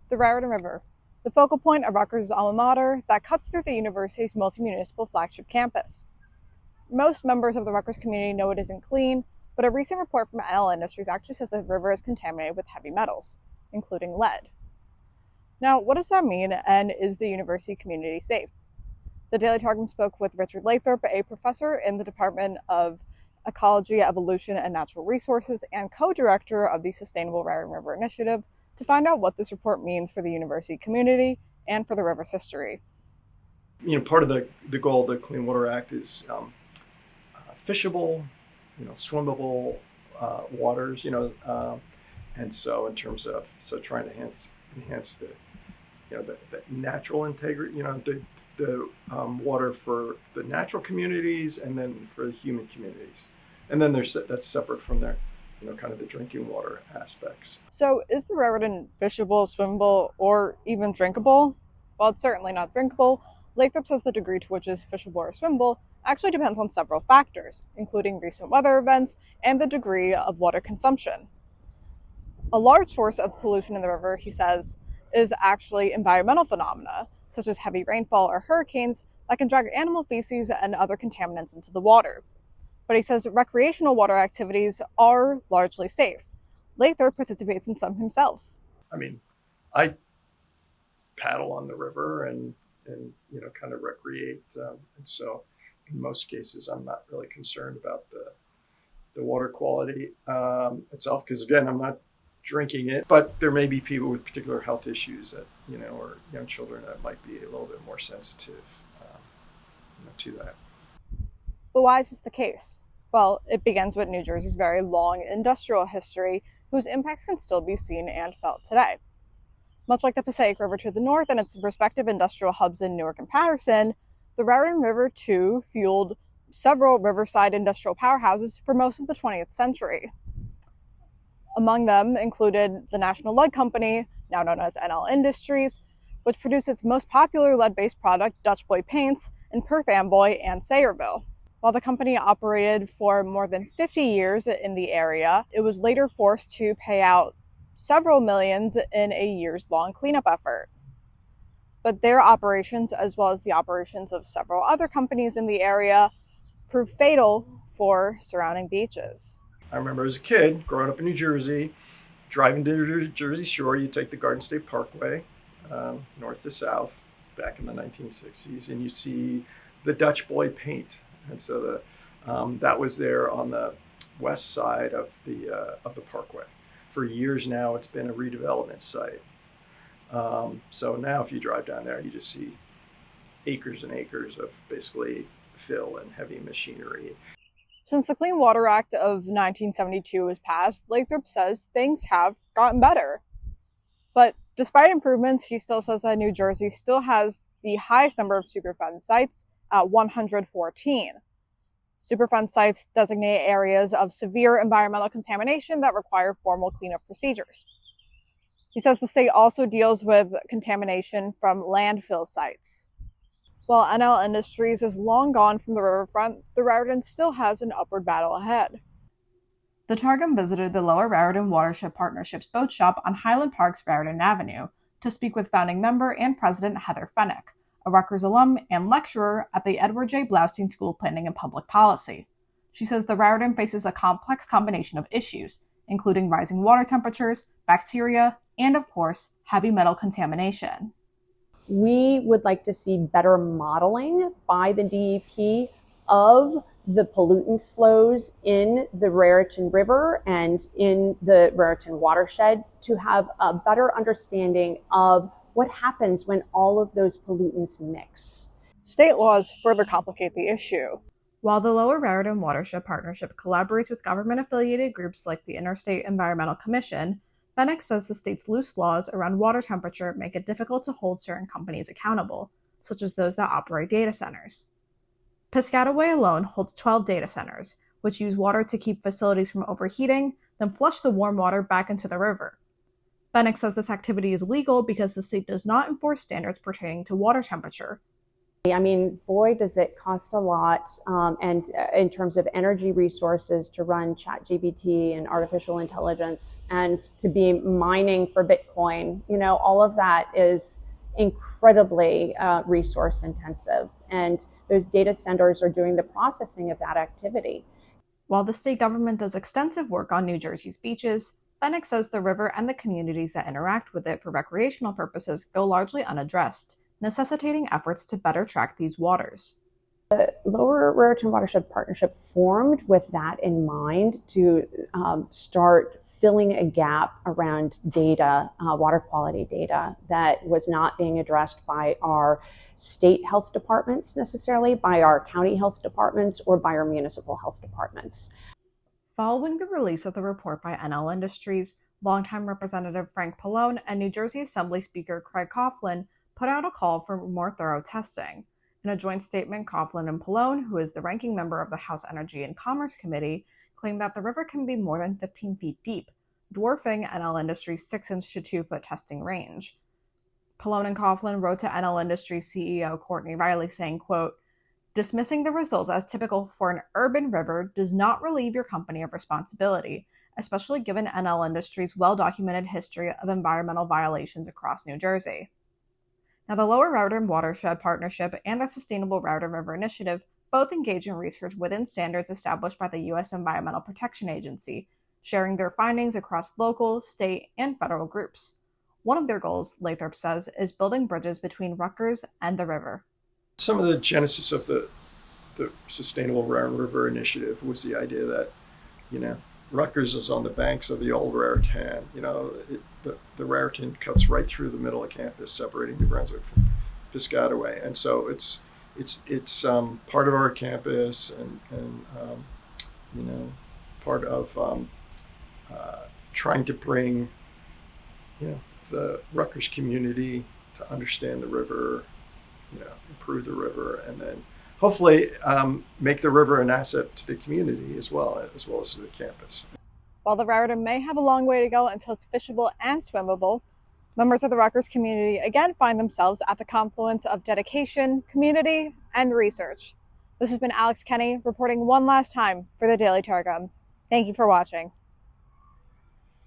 The Raritan River, the focal point of Rutgers' alma mater that cuts through the university's multi-municipal flagship campus. Most members of the Rutgers community know it isn't clean, but a recent report from NL Industries actually says the river is contaminated with heavy metals, including lead. Now, what does that mean, and is the university community safe? The Daily Targum spoke with Richard Lathrop, a professor in the Department of Ecology, Evolution, and Natural Resources and co-director of the Sustainable Raritan River Initiative, to find out what this report means for the university community and for the river's history. Part of the goal of the Clean Water Act is fishable, swimmable waters, and so in terms of trying to enhance the the natural integrity, the water for the natural communities and then for the human communities, and then that's separate from their kind of the drinking water aspects. So is the Raritan fishable, swimmable, or even drinkable? Well, it's certainly not drinkable. Lathrop says the degree to which it's fishable or swimmable actually depends on several factors, including recent weather events and the degree of water consumption. A large source of pollution in the river, he says, is actually environmental phenomena, such as heavy rainfall or hurricanes that can drag animal feces and other contaminants into the water. But he says recreational water activities are largely safe. Lathrop participates in some himself. I paddle on the river and kind of recreate, and so in most cases I'm not really concerned about the water quality itself, because again, I'm not drinking it, but there may be people with particular health issues that or young children that might be a little bit more sensitive to that. But why is this the case? Well, it begins with New Jersey's very long industrial history, whose impacts can still be seen and felt today. Much like the Passaic River to the north and its respective industrial hubs in Newark and Patterson, the Raritan River too fueled several riverside industrial powerhouses for most of the 20th century. Among them included the National Lead Company, now known as NL Industries, which produced its most popular lead-based product, Dutch Boy paints, in Perth Amboy and Sayreville. While the company operated for more than 50 years in the area, it was later forced to pay out several millions in a years-long cleanup effort. But their operations, as well as the operations of several other companies in the area, proved fatal for surrounding beaches. I remember as a kid, growing up in New Jersey, driving to Jersey Shore, you take the Garden State Parkway, north to south, back in the 1960s, and you see the Dutch Boy paint. And so that was there on the west side of the parkway. For years now, it's been a redevelopment site. So now if you drive down there, you just see acres and acres of basically fill and heavy machinery. Since the Clean Water Act of 1972 was passed, Lathrop says things have gotten better. But despite improvements, he still says that New Jersey still has the highest number of Superfund sites at 114. Superfund sites designate areas of severe environmental contamination that require formal cleanup procedures. He says the state also deals with contamination from landfill sites. While NL Industries is long gone from the riverfront, the Raritan still has an upward battle ahead. The Targum visited the Lower Raritan Watershed Partnership's boat shop on Highland Park's Raritan Avenue to speak with founding member and president Heather Fennick, a Rutgers alum and lecturer at the Edward J. Blaustein School of Planning and Public Policy. She says the Raritan faces a complex combination of issues, including rising water temperatures, bacteria, and of course, heavy metal contamination. We would like to see better modeling by the DEP of the pollutant flows in the Raritan River and in the Raritan watershed to have a better understanding of what happens when all of those pollutants mix. State laws further complicate the issue. While the Lower Raritan Watershed Partnership collaborates with government-affiliated groups like the Interstate Environmental Commission, Fennick says the state's loose laws around water temperature make it difficult to hold certain companies accountable, such as those that operate data centers. Piscataway alone holds 12 data centers, which use water to keep facilities from overheating, then flush the warm water back into the river. Fennick says this activity is legal because the state does not enforce standards pertaining to water temperature. I mean, boy, does it cost a lot, and in terms of energy resources to run ChatGPT and artificial intelligence, and to be mining for Bitcoin. All of that is incredibly resource intensive, and those data centers are doing the processing of that activity. While the state government does extensive work on New Jersey's beaches, Fenwick says the river and the communities that interact with it for recreational purposes go largely unaddressed, necessitating efforts to better track these waters. The Lower Raritan Watershed Partnership formed with that in mind to start filling a gap around data, water quality data, that was not being addressed by our state health departments necessarily, by our county health departments, or by our municipal health departments. Following the release of the report by NL Industries, longtime Representative Frank Pallone and New Jersey Assembly Speaker Craig Coughlin put out a call for more thorough testing. In a joint statement, Coughlin and Pallone, who is the ranking member of the House Energy and Commerce Committee, claimed that the river can be more than 15 feet deep, dwarfing NL Industries' 6-inch to 2-foot testing range. Pallone and Coughlin wrote to NL Industries CEO Courtney Riley saying, quote, "Dismissing the results as typical for an urban river does not relieve your company of responsibility, especially given NL Industries' well-documented history of environmental violations across New Jersey." Now, the Lower Raritan Watershed Partnership and the Sustainable Raritan River Initiative both engage in research within standards established by the U.S. Environmental Protection Agency, sharing their findings across local, state, and federal groups. One of their goals, Lathrop says, is building bridges between Rutgers and the river. Some of the genesis of the Sustainable Raritan River Initiative was the idea that, Rutgers is on the banks of the old Raritan. The Raritan cuts right through the middle of campus, separating New Brunswick from Piscataway, and so it's part of our campus, and part of trying to bring the Rutgers community to understand the river, improve the river, and then hopefully make the river an asset to the community as well as to the campus. While the Raritan may have a long way to go until it's fishable and swimmable, members of the Rutgers community again find themselves at the confluence of dedication, community, and research. This has been Alex Kenney reporting one last time for the Daily Targum. Thank you for watching.